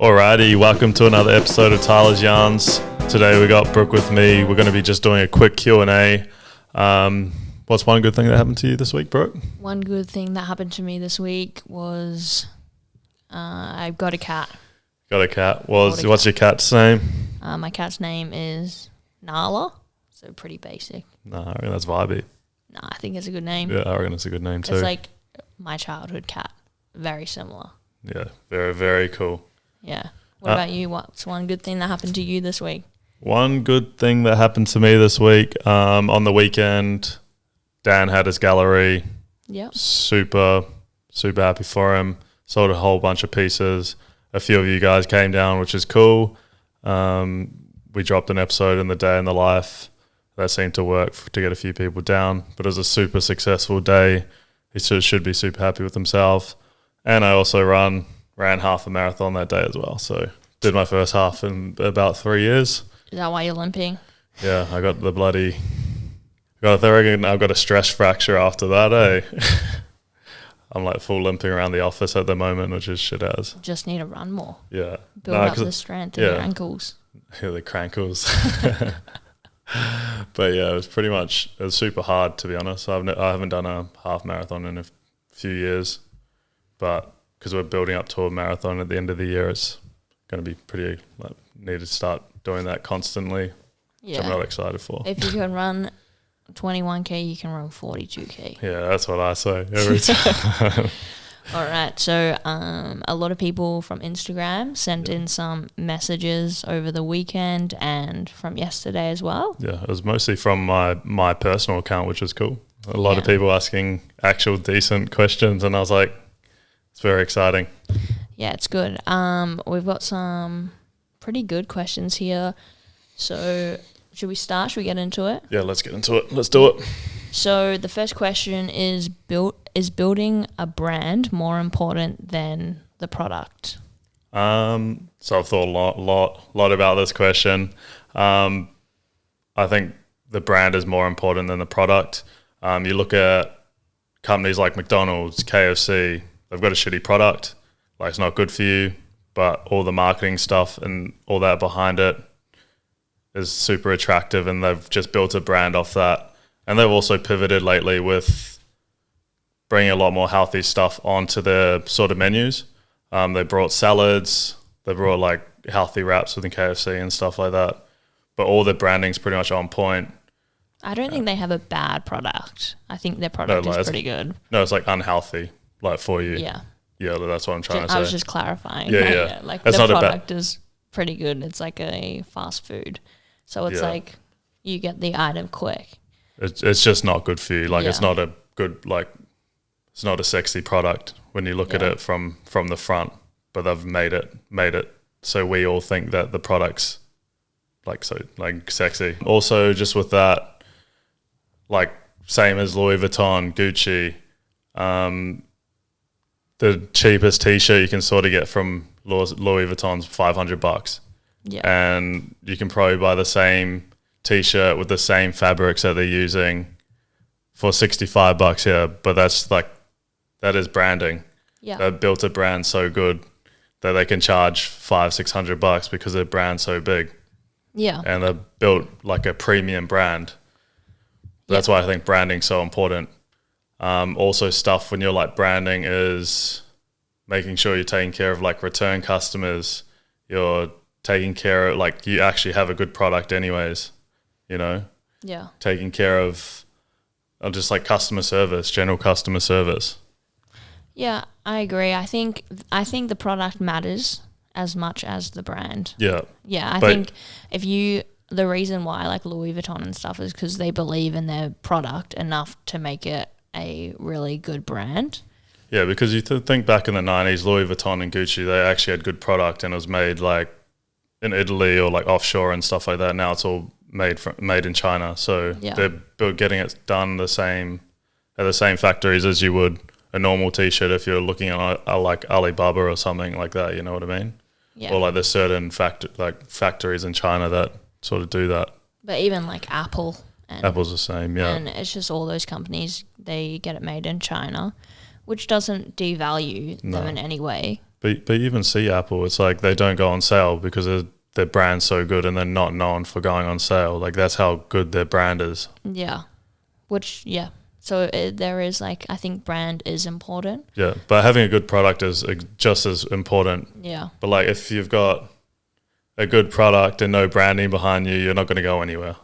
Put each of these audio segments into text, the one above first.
Alrighty, welcome to another episode of Tyler's Yarns. Today we got Brooke with me. We're going to be just doing a quick Q&A. What's one good thing that happened to you this week, Brooke? One good thing that happened to me this week was I've got a cat. Got a cat. What's your cat's name? My cat's name is Nala, so pretty basic. No, I reckon that's vibey. No, I think it's a good name. Yeah, I reckon it's a good name too. It's like my childhood cat. Very similar. Yeah, very, very cool. Yeah. What about you? What's one good thing that happened to you this week? One good thing that happened to me this week, on the weekend, Dan had his gallery. Yep. Super happy for him. Sold a whole bunch of pieces. A few of you guys came down, which is cool. We dropped an episode in the day in the life. That seemed to work to get a few people down. But it was a super successful day. He should be super happy with himself. And I also ran half a marathon that day as well. So did my first half in about 3 years. Is that why you're limping? Yeah, I got I reckon I've got a stress fracture after that, eh? I'm like full limping around the office at the moment, which is shit as. Just need to run more. Yeah. Build up the strength in your ankles. Yeah, the crankles. But yeah, it was super hard, to be honest. I haven't done a half marathon in a few years, but because we're building up to a marathon at the end of the year, it's going to be pretty, need to start doing that constantly, which I'm not excited for. If you can run 21k, you can run 42k. Yeah, that's what I say every time. All right, so a lot of people from Instagram sent in some messages over the weekend and from yesterday as well. Yeah, it was mostly from my personal account, which was cool. A lot of people asking actual decent questions, and I was like, it's very exciting. Yeah, it's good. We've got some pretty good questions here. So should we start? Should we get into it? Yeah, let's get into it. Let's do it. So the first question is building a brand more important than the product? So I've thought a lot about this question. I think the brand is more important than the product. You look at companies like McDonald's, KFC, they've got a shitty product. Like, it's not good for you, but all the marketing stuff and all that behind it is super attractive, and they've just built a brand off that. And they've also pivoted lately with bringing a lot more healthy stuff onto their sort of menus. They brought salads, they brought like healthy wraps within KFC and stuff like that. But all their branding's pretty much on point. I don't think they have a bad product. I think their product is pretty good. No, it's like unhealthy, like for you. Yeah. Yeah, that's what I'm trying to say. I was just clarifying. Yeah. Like it's the product is pretty good. It's like a fast food. So it's like you get the item quick. It's just not good for you. Like, it's not a good, like, it's not a sexy product when you look at it from the front, but they've made it so we all think that the product's like sexy. Also, just with that, like, same as Louis Vuitton, Gucci, the cheapest t-shirt you can sort of get from Louis Vuitton's $500. Yeah. And you can probably buy the same t-shirt with the same fabrics that they're using for $65. Yeah, but that is branding. Yeah. They've built a brand so good that they can charge $500-$600 because their brand's so big. Yeah. And they've built like a premium brand. That's why I think branding's so important. Also, stuff when you're like branding is making sure you're taking care of like return customers. You're taking care of, like, you actually have a good product anyways, you know? Yeah. Taking care of just like customer service, general customer service. Yeah, I agree. I think the product matters as much as the brand. Yeah. Yeah, I think the reason why like Louis Vuitton and stuff is because they believe in their product enough to make it a really good brand. Yeah, because you think back in the 90s, Louis Vuitton and Gucci, they actually had good product, and it was made like in Italy or like offshore and stuff like that. Now it's all made in China. So they're getting it done at the same factories as you would a normal t-shirt if you're looking at like Alibaba or something like that, you know what I mean? Yeah. Or like there's certain factories in China that sort of do that. But even like Apple. Apple's the same, yeah. And it's just all those companies, they get it made in China, which doesn't devalue them in any way. But you even see Apple, it's like they don't go on sale because their brand's so good and they're not known for going on sale. Like that's how good their brand is. Yeah. So there is like, I think brand is important. Yeah, but having a good product is just as important. Yeah. But like if you've got a good product and no branding behind you, you're not going to go anywhere.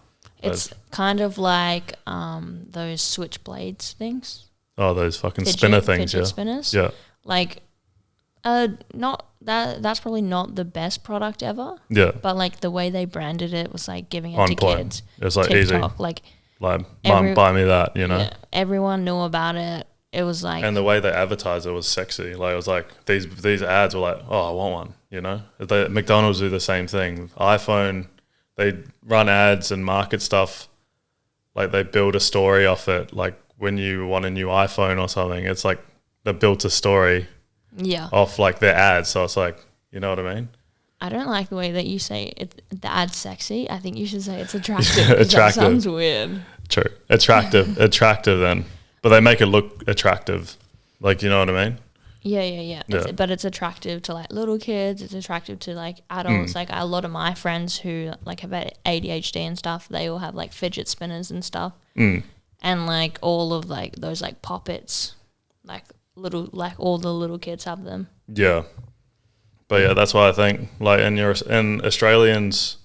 It's kind of like those switchblades things. Oh, those fucking spinner things, fidget spinners. Yeah. Like, not that. That's probably not the best product ever. Yeah. But like the way they branded it was like giving it On to point. kids. It was like TikTok, easy. like Mum, buy me that, you know. Yeah, everyone knew about it. It was like, and the way they advertised it was sexy. Like it was like these ads were like, oh, I want one, you know. McDonald's do the same thing. iPhone, they run ads and market stuff. Like they build a story off it. Like when you want a new iPhone or something, it's like they built a story off like their ads. So it's like, you know what I mean? I don't like the way that you say it. The ad's sexy. I think you should say it's attractive. Attractive. That sounds weird. True. Attractive then. But they make it look attractive. Like, you know what I mean? Yeah. But it's attractive to like little kids. It's attractive to like adults. Like a lot of my friends who like have ADHD and stuff, they all have like fidget spinners and stuff. And like all of like those like poppets, like all the little kids have them. Yeah. But yeah, that's why I think like and Australians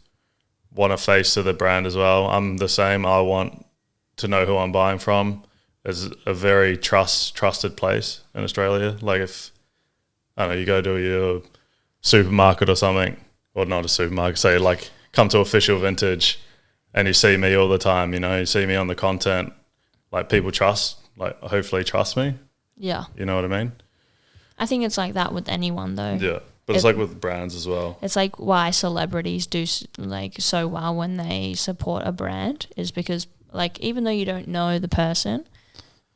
want a face to the brand as well. I'm the same. I want to know who I'm buying from. It's a very trusted place in Australia. Like if, I don't know, you go to your supermarket or something, or not a supermarket, say like come to Official Vintage and you see me all the time, you know, you see me on the content, like people hopefully trust me. Yeah. You know what I mean? I think it's like that with anyone though. Yeah. But it's like with brands as well. It's like why celebrities do like so well when they support a brand is because like even though you don't know the person,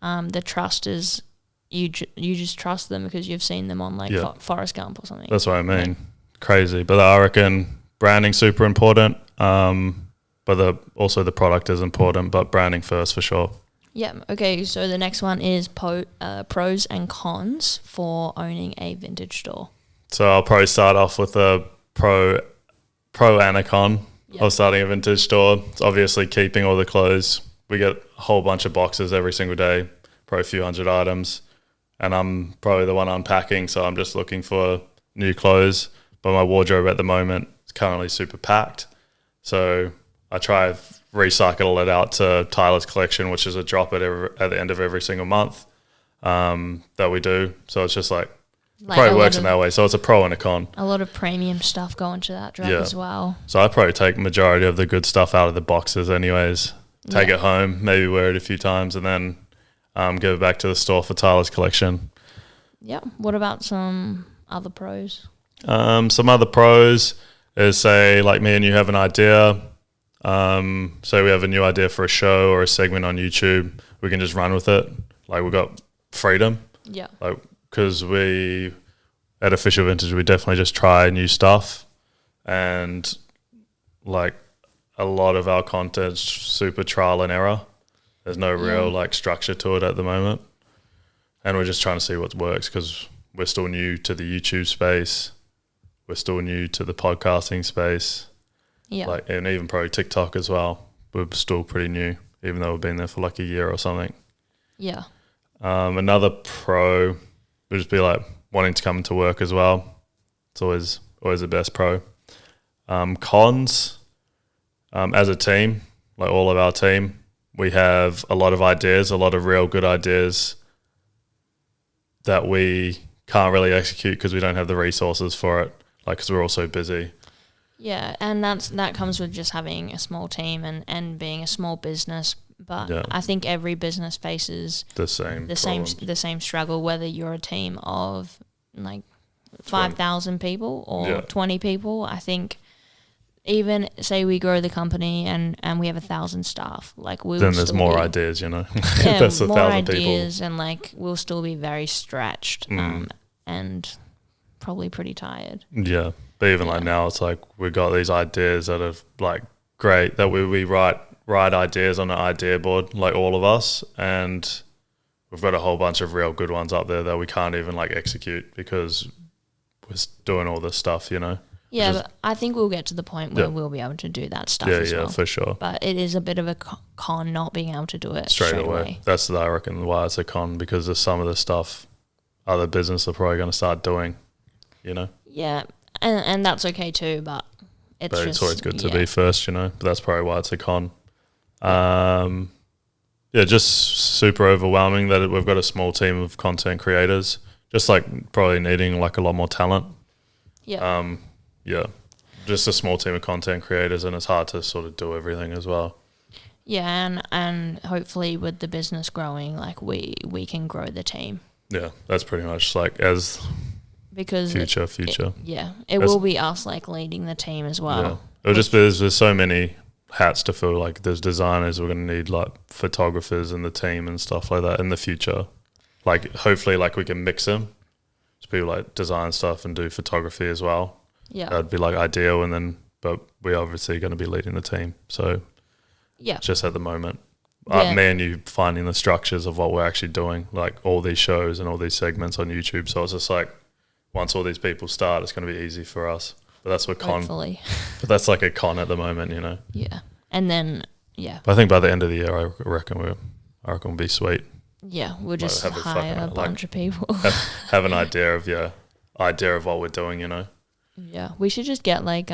the trust is you just trust them because you've seen them on like Forrest Gump or something. That's what I mean. Crazy. But I reckon branding super important. But also the product is important, but branding first for sure. Yeah. Okay. So the next one is pros and cons for owning a vintage store. So I'll probably start off with a pro and a con of starting a vintage store. It's obviously keeping all the clothes. We get a whole bunch of boxes every single day, probably a few hundred items. And I'm probably the one unpacking, so I'm just looking for new clothes. But my wardrobe at the moment is currently super packed. So I try to recycle it out to Tyler's Collection, which is a drop at the end of every single month that we do. So it's just like probably works in that way. So it's a pro and a con. A lot of premium stuff going to that drop as well. So I probably take majority of the good stuff out of the boxes anyways. Take it home, maybe wear it a few times, and then give it back to the store for Tyler's Collection. Yeah. What about some other pros? Some other pros is say like me and you have an idea. Say we have a new idea for a show or a segment on YouTube. We can just run with it. Like we've got freedom. Yeah. Like because we at Official Vintage we definitely just try new stuff, and like a lot of our content's super trial and error. There's no real like structure to it at the moment, and we're just trying to see what works because we're still new to the YouTube space. We're still new to the podcasting space. Yeah. Like and even probably TikTok as well. We're still pretty new, even though we've been there for like a year or something. Yeah. Another pro would just be like wanting to come into work as well. It's always the best pro. Cons, as a team, like all of our team, we have a lot of ideas, a lot of real good ideas that we can't really execute because we don't have the resources for it, like because we're all so busy. Yeah, and that comes with just having a small team and being a small business. But I think every business faces the same struggle, whether you're a team of like 5,000 people or 20 people. I think even say we grow the company and we have 1,000 staff, like then there's more ideas, you know. Yeah, that's more 1,000 ideas, people. and like we'll still be very stretched and probably pretty tired. Yeah, but even like now, it's like we've got these ideas that are like great that we write ideas on an idea board, like all of us, and we've got a whole bunch of real good ones up there that we can't even like execute because was doing all this stuff, you know. Yeah, but I think we'll get to the point where we'll be able to do that stuff as well. Yeah, for sure. But it is a bit of a con not being able to do it straight away. That's, I reckon, why it's a con, because of some of the stuff other business are probably going to start doing, you know. Yeah, and that's okay too, but it's always good to be first, you know. But that's probably why it's a con. Just super overwhelming that we've got a small team of content creators, just like probably needing like a lot more talent. Yeah. Just a small team of content creators, and it's hard to sort of do everything as well. Yeah, and hopefully with the business growing, like we can grow the team. Yeah, that's pretty much like as because future. It will be us like leading the team as well. Yeah. It'll just be there's so many hats to fill. Like there's designers, we're going to need like photographers in the team and stuff like that in the future. Like hopefully like we can mix them. So people like design stuff and do photography as well. Yeah. That'd be like ideal. And then, but we're obviously going to be leading the team. So just at the moment, me and you finding the structures of what we're actually doing, like all these shows and all these segments on YouTube. So it's just like, once all these people start, it's going to be easy for us. But that's what hopefully. But that's like a con at the moment, you know. Yeah, and then But I think by the end of the year, I reckon we'll be sweet. Yeah, we'll just hire a bunch of people. have an idea of what we're doing, you know. Yeah, we should just get like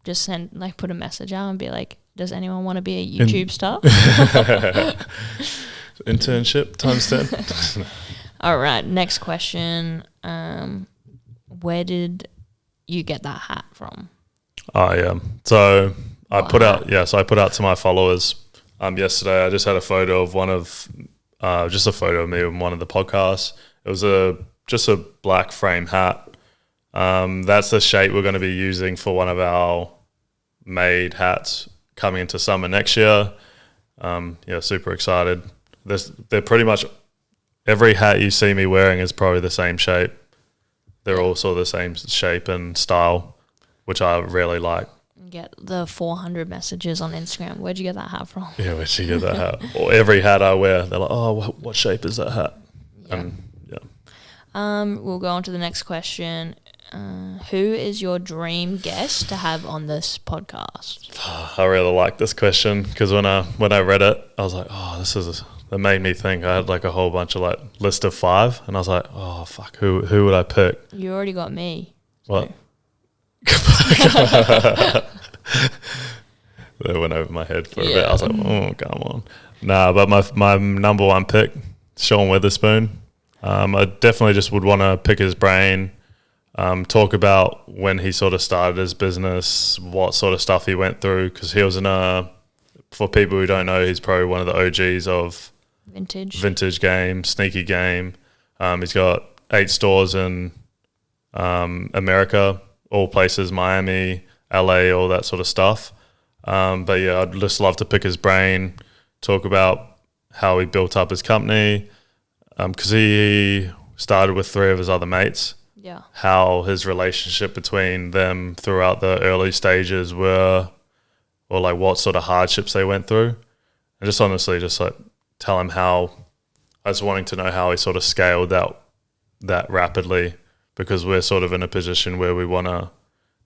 just send like put a message out and be like, does anyone want to be a YouTube star? Internship times 10. All right, next question. Where did you get that hat from? Oh yeah. So I put out to my followers yesterday. I just had a photo of just a photo of me on one of the podcasts. It was just a black frame hat. That's the shape we're going to be using for one of our made hats coming into summer next year. Super excited. They're pretty much every hat you see me wearing is probably the same shape. They're all sort of the same shape and style, which I really like. Get the 400 messages on Instagram. Where'd you get that hat from? Yeah, where'd you get that hat? Or every hat I wear, they're like, oh, what shape is that hat? Yeah. We'll go on to the next question. Who is your dream guest to have on this podcast? I really like this question because when I read it, I was like, oh, that made me think. I had like a whole bunch of like list of 5, and I was like, oh fuck, who would I pick? You already got me. What? That went over my head for a bit. I was like, oh, come on. Nah, but my number one pick, Sean Witherspoon. I definitely just would want to pick his brain, talk about when he sort of started his business, what sort of stuff he went through, because he was for people who don't know, he's probably one of the OGs of vintage game, sneaky game. He's got 8 stores in America, all places, Miami, LA, all that sort of stuff. But yeah, I'd just love to pick his brain, talk about how he built up his company, because he started with 3 of his other mates. Yeah. How his relationship between them throughout the early stages were, or like what sort of hardships they went through. And just honestly, just like tell him how, I was wanting to know how he sort of scaled that rapidly, because we're sort of in a position where we want to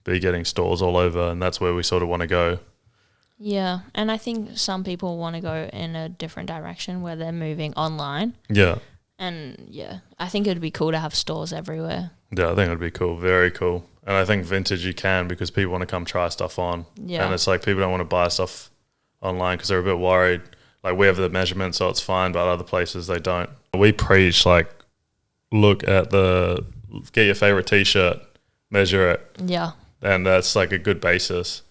be getting stores all over, and that's where we sort of want to go. Yeah, and I think some people want to go in a different direction where they're moving online. Yeah. And yeah, I think it'd be cool to have stores everywhere. Yeah, I think it'd be cool, very cool. And I think vintage you can, because people want to come try stuff on. Yeah. And it's like people don't want to buy stuff online because they're a bit worried. Like we have the measurement, so it's fine, but other places they don't. We preach like, get your favorite t-shirt, measure it. Yeah. And that's like a good basis.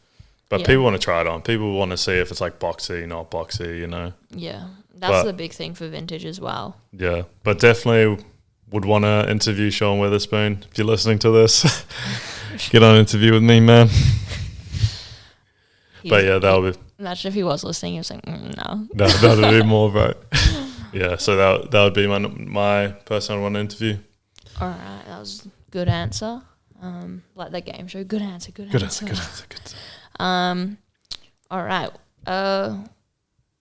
But people want to try it on. People want to see if it's like boxy, not boxy, you know. Yeah. That's the big thing for vintage as well. Yeah. But definitely would want to interview Sean Witherspoon. If you're listening to this, get on an interview with me, man. But yeah, that'll be... Imagine if he was listening, he was like, no. No, that'll be more, bro. Yeah, so that would be my person I want to interview. All right, that was a good answer. Like the game show, good answer. All right.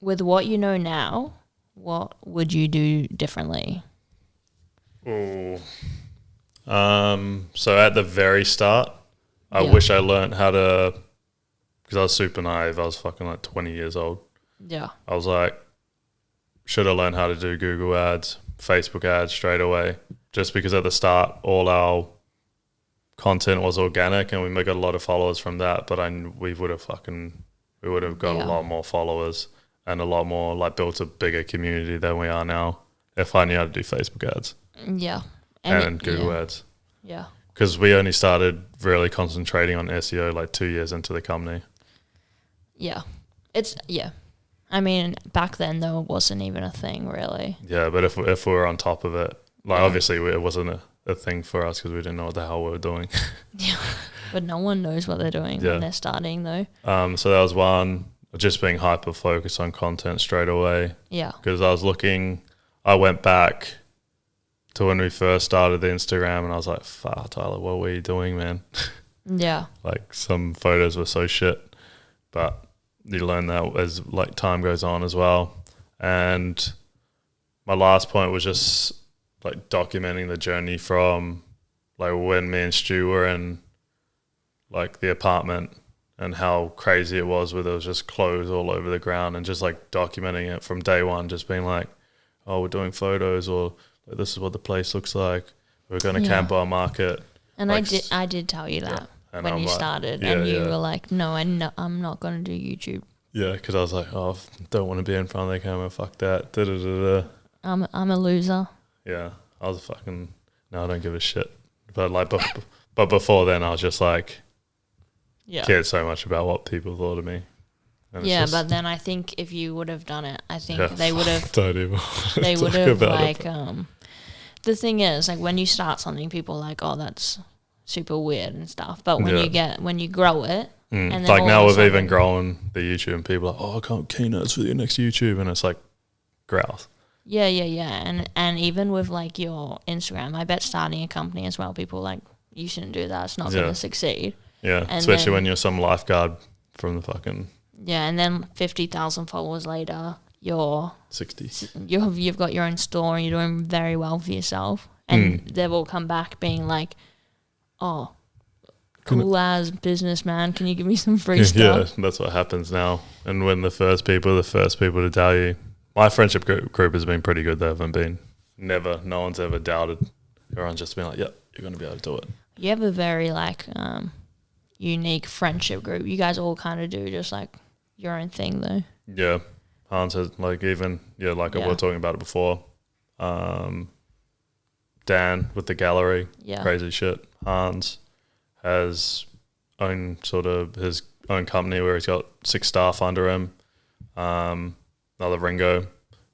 With what you know now, what would you do differently? Oh, So at the very start, I wish I learned how to, because I was super naive. I was fucking like 20 years old. Yeah. I was like, should have learned how to do Google ads, Facebook ads straight away. Just because at the start, all our content was organic and we got a lot of followers from that. But we would have got a lot more followers and a lot more, like, built a bigger community than we are now if I knew how to do Facebook ads. Yeah. And Google ads. Yeah. Because we only started really concentrating on SEO like 2 years into the company. Yeah. I mean, back then, though, it wasn't even a thing, really. Yeah, but if we were on top of it, like, obviously it wasn't a thing for us because we didn't know what the hell we were doing. Yeah. But no one knows what they're doing when they're starting, though. So that was one, just being hyper-focused on content straight away. Yeah. Because I went back to when we first started the Instagram and I was like, fuck, Tyler, what were you doing, man? Yeah. Like, some photos were so shit. But you learn that as, like, time goes on as well. And my last point was just, like, documenting the journey from, like, when me and Stu were in, like, the apartment and how crazy it was where there was just clothes all over the ground, and just, like, documenting it from day one, just being like, oh, we're doing photos, or like, this is what the place looks like. We're going to camp our market. And like, I did tell you that when you started, and you were like, no, I'm not going to do YouTube. Yeah, because I was like, oh, I don't want to be in front of the camera. Fuck that. Da-da-da-da. I'm a loser. Yeah, I was no, I don't give a shit. But like, but before then, I was just like, cared so much about what people thought of me. Yeah, but then I think if you would have done it, I think they would have. Don't even. They would have like. The thing is, like, when you start something, people are like, oh, that's super weird and stuff. But when you grow it, and then like now we've even grown the YouTube, and people are like, oh, I can't keynotes for your next YouTube, and it's like, grouse. Yeah, and even with like your Instagram, I bet starting a company as well, people are like, you shouldn't do that. It's not going to succeed. Yeah, and especially when you're some lifeguard from the fucking. Yeah, and then 50,000 followers later, you're 60. You've got your own store and you're doing very well for yourself, and they've all come back being like, "Oh, cool as businessman, can you give me some free stuff?" Yeah, that's what happens now. And when the first people to tell you, my friendship group has been pretty good. They haven't been no one's ever doubted. Everyone's just been like, "Yep, you're going to be able to do it." You have a very like unique friendship group. You guys all kind of do just like your own thing, though. Yeah. Hans has, like, even, we were talking about it before. Dan with the gallery, crazy shit. Hans has his own company where he's got 6 staff under him. Another Ringo, going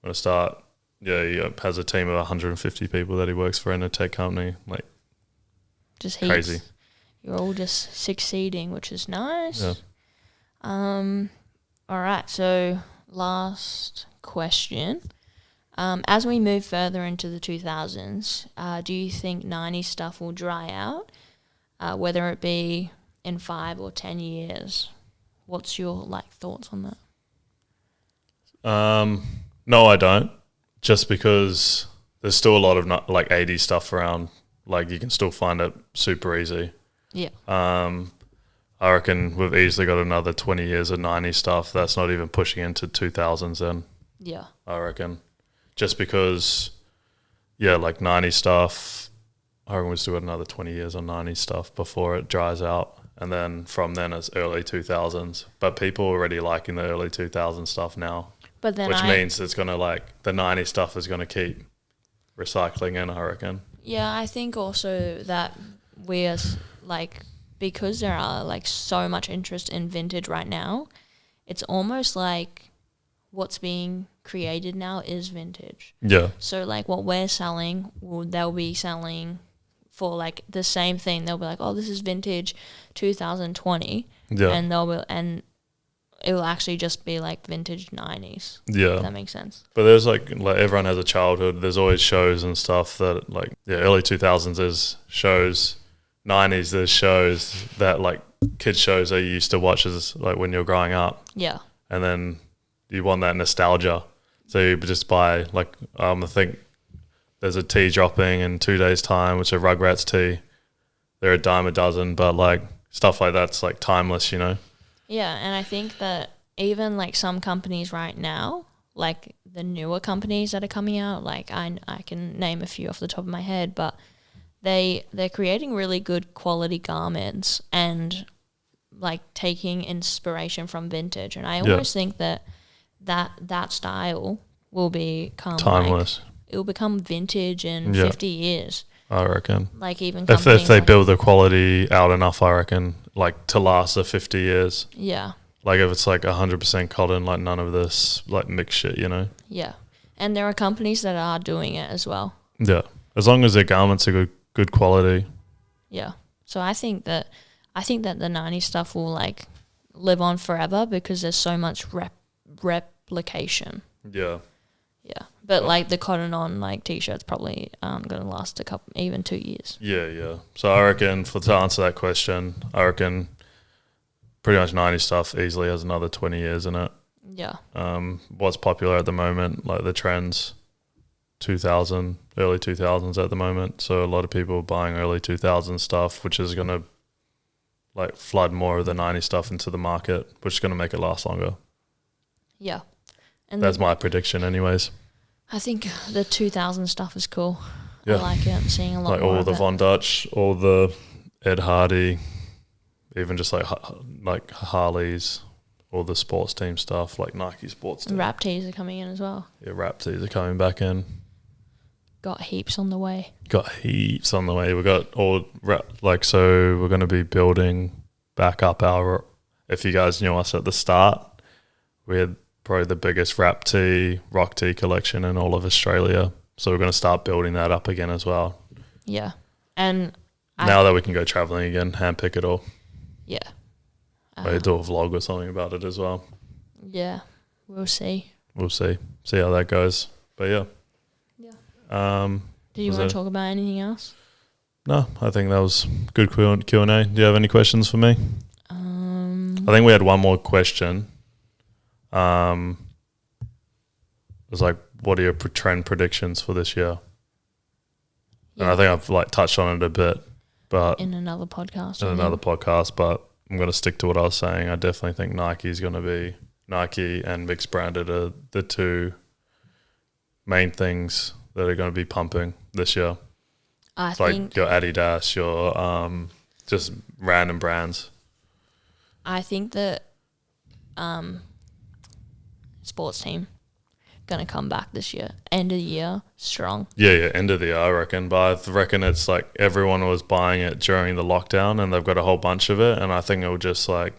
to start. Yeah, he has a team of 150 people that he works for in a tech company. Like, just crazy. Heaps. You're all just succeeding, which is nice. Yeah. All right, so last question. As we move further into the 2000s, do you think 90s stuff will dry out, whether it be in 5 or 10 years? What's your thoughts on that? No, I don't. Just because there's still a lot of 80s stuff around. Like, you can still find it super easy. Yeah. I reckon we've easily got another 20 years of 90s stuff. That's not even pushing into 2000s then. Yeah. I reckon. Just because, 90s stuff, I reckon we've still got another 20 years on 90s stuff before it dries out. And then from then it's early 2000s. But people are already liking the early 2000s stuff now. But then which means it's going to, the 90s stuff is going to keep recycling in, I reckon. Yeah, I think also that we're, because there are so much interest in vintage right now, it's almost like what's being created now is vintage. Yeah. So what we're selling, they'll be selling for the same thing. They'll be like, oh, this is vintage 2020. Yeah. And it will actually just be vintage 90s. Yeah. If that makes sense. But there's everyone has a childhood. There's always shows and stuff that early 2000s is shows. 90s there's shows that kids shows that you used to watch as when you're growing up. Yeah. And then you want that nostalgia. So you just buy I think there's a tee dropping in 2 days' time, which is a Rugrats tee. They're a dime a dozen, but like stuff like that's like timeless, you know? Yeah, and I think that even like some companies right now, like the newer companies that are coming out, like I can name a few off the top of my head, but they're creating really good quality garments and like taking inspiration from vintage. And I almost think that style will become timeless. Like, it will become vintage in 50 years. I reckon. Like even if they build the quality out enough, I reckon, like to last the 50 years. Yeah. Like if it's like 100% cotton, like none of this like mixed shit, you know? Yeah. And there are companies that are doing it as well. Yeah. As long as their garments are good quality. Yeah. So I think that the 90s stuff will like live on forever because there's so much replication. Yeah. Yeah. But like the cotton on like t-shirts probably going to last even 2 years. Yeah. So I reckon to answer that question, I reckon pretty much 90s stuff easily has another 20 years in it. Yeah. What's popular at the moment, like the trends, early 2000s at the moment. So a lot of people are buying early 2000s stuff, which is going to like flood more of the 90s stuff into the market, which is going to make it last longer. Yeah. And that's my prediction anyways. I think the 2000 stuff is cool. Yeah. I like it. I'm seeing a lot like more all the Von Dutch, all the Ed Hardy, even just like Harleys, all the sports team stuff, like Nike sports team. Rap tees are coming in as well. Yeah, rap tees are coming back in. Got heaps on the way. We got so we're going to be building back up if you guys knew us at the start, we had probably the biggest rap tee, rock tee collection in all of Australia. So we're going to start building that up again as well. Yeah. And now that we can go traveling again, handpick it all. Yeah. Maybe do a vlog or something about it as well. Yeah. We'll see. See how that goes. But yeah. Do you want to talk about anything else? No, I think that was good Q&A. Do you have any questions for me? I think we had one more question. It was like, what are your trend predictions for this year? Yeah. And I think I've like touched on it a bit, but in another podcast. But I'm going to stick to what I was saying. I definitely think Nike and mixed branded are the two main things that are going to be pumping this year. I think your Adidas, your just random brands. I think that sports team going to come back this year. End of the year, strong. Yeah, end of the year, I reckon. But I reckon it's like everyone was buying it during the lockdown and they've got a whole bunch of it. And I think it will just like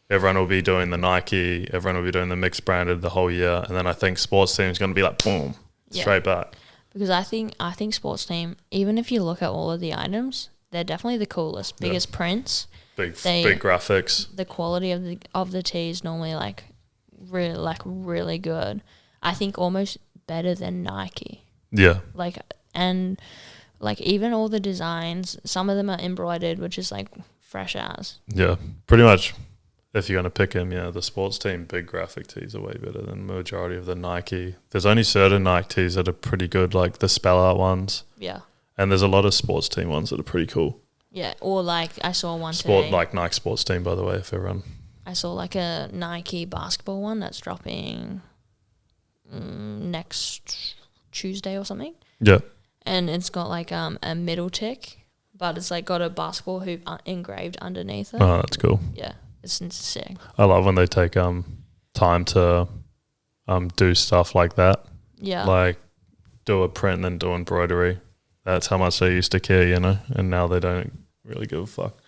everyone will be doing the Nike, everyone will be doing the mixed branded the whole year. And then I think sports team is going to be like, boom, straight back. Because I think sports team, even if you look at all of the items, they're definitely the coolest, biggest prints. Big graphics. The quality of the tee is normally really good. I think almost better than Nike. Yeah. Even all the designs, some of them are embroidered, which is like fresh as. Yeah, pretty much. If you're going to pick them, the sports team big graphic tees are way better than the majority of the Nike. There's only certain Nike tees that are pretty good, like the spell out ones. Yeah. And there's a lot of sports team ones that are pretty cool. Yeah, or like I saw one today. Like Nike sports team, by the way, if everyone. I saw like a Nike basketball one that's dropping next Tuesday or something. Yeah. And it's got like a middle tick, but it's like got a basketball hoop engraved underneath it. Oh, that's cool. Yeah. It's sick. I love when they take time to do stuff like that. Yeah. Like do a print and then do embroidery. That's how much they used to care, and now they don't really give a fuck.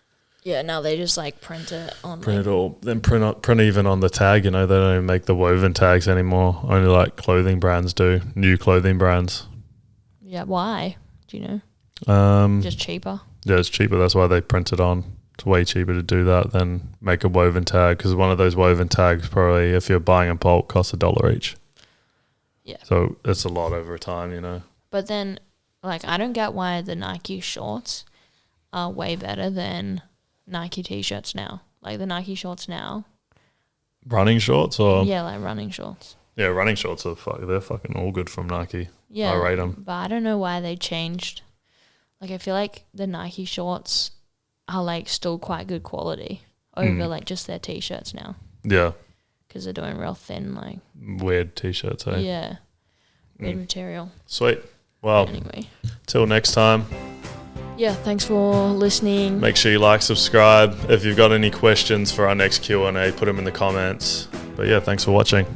Yeah, now they just like print it on. Print it all. Then print even on the tag, they don't even make the woven tags anymore. Only like clothing brands do. New clothing brands. Yeah, why? Do you know? Just cheaper? Yeah, it's cheaper. That's why they print it on. It's way cheaper to do that than make a woven tag, because one of those woven tags probably, if you're buying in bulk, costs $1 each. Yeah. So it's a lot over time, But then, like, I don't get why the Nike shorts are way better than Nike t-shirts now. Like the Nike shorts now. Running shorts or? Yeah, like running shorts. Yeah, running shorts they're fucking all good from Nike. I rate them. But I don't know why they changed. Like, I feel like the Nike shorts are, like, still quite good quality over, like, just their T-shirts now. Yeah. Because they're doing real thin, like... Weird T-shirts, eh? Yeah. Weird material. Sweet. Well, anyway. Till next time. Yeah, thanks for listening. Make sure you like, subscribe. If you've got any questions for our next Q&A, put them in the comments. But yeah, thanks for watching.